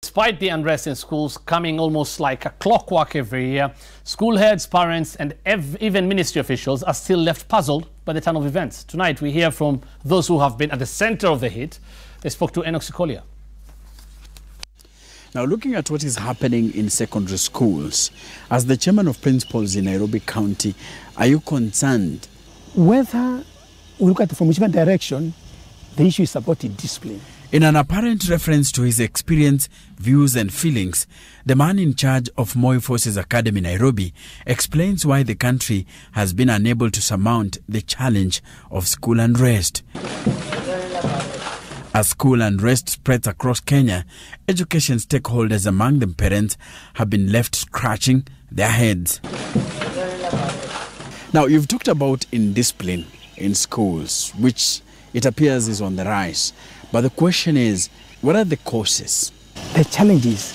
Despite the unrest in schools coming almost like a clockwork every year, school heads, parents and even ministry officials are still left puzzled by the turn of events. Tonight we hear from those who have been at the center of the hit. They spoke to unrest. Now, looking at what is happening in secondary schools, as the chairman of principals in Nairobi County, are you concerned? Whether we look at it from whichever direction, the issue is about discipline. In an apparent reference to his experience, views and feelings, the man in charge of Moi Forces Academy, Nairobi, explains why the country has been unable to surmount the challenge of school unrest. As school unrest spreads across Kenya, education stakeholders, among them parents, have been left scratching their heads. Now, you've talked about indiscipline in schools, which it appears is on the rise. But the question is, what are the causes? The challenges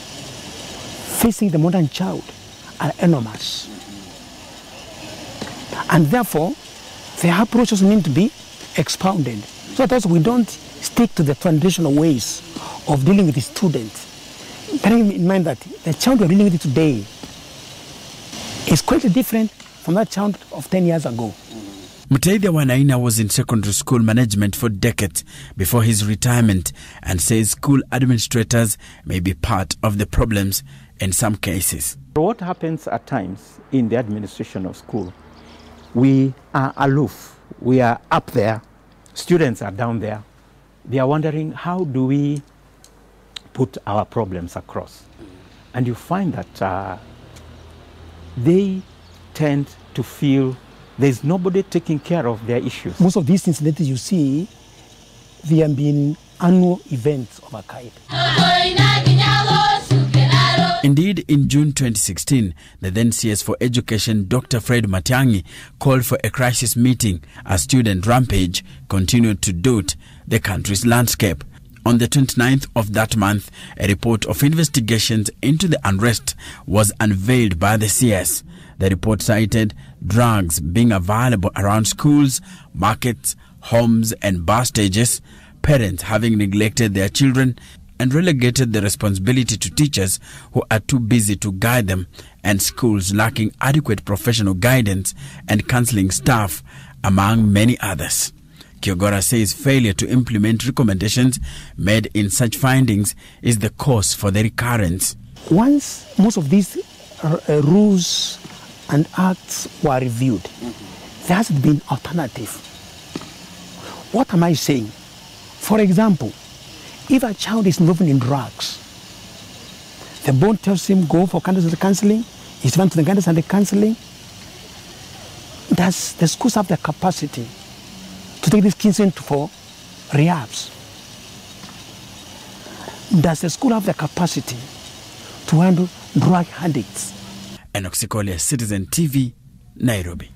facing the modern child are enormous. And therefore, the approaches need to be expounded. So that we don't stick to the traditional ways of dealing with the student. Bearing in mind that the child we're dealing with today is quite different from that child of 10 years ago. Muteithia Wanaina was in secondary school management for decades before his retirement and says school administrators may be part of the problems in some cases. What happens at times in the administration of school, we are aloof, we are up there, students are down there. They are wondering, how do we put our problems across? And you find that they tend to feel there's nobody taking care of their issues. Most of these incidents you see, they have been annual events of a kind. Indeed, in June 2016, the then CS for Education, Dr. Fred Matiang'i, called for a crisis meeting as student rampage continued to dot the country's landscape. On the 29th of that month, a report of investigations into the unrest was unveiled by the CS. The report cited drugs being available around schools, markets, homes and bus stages, parents having neglected their children and relegated the responsibility to teachers who are too busy to guide them, and schools lacking adequate professional guidance and counseling staff, among many others. Kiogora says failure to implement recommendations made in such findings is the cause for the recurrence. Once most of these rules and acts were reviewed, there has been alternative. What am I saying? For example, if a child is involved in drugs, the board tells him go for guidance and counseling, he's went to the guidance and the counseling. Does the schools have the capacity to take these kids in for rehabs? Does the school have the capacity to handle drug addicts? Unrest, Citizen TV, Nairobi.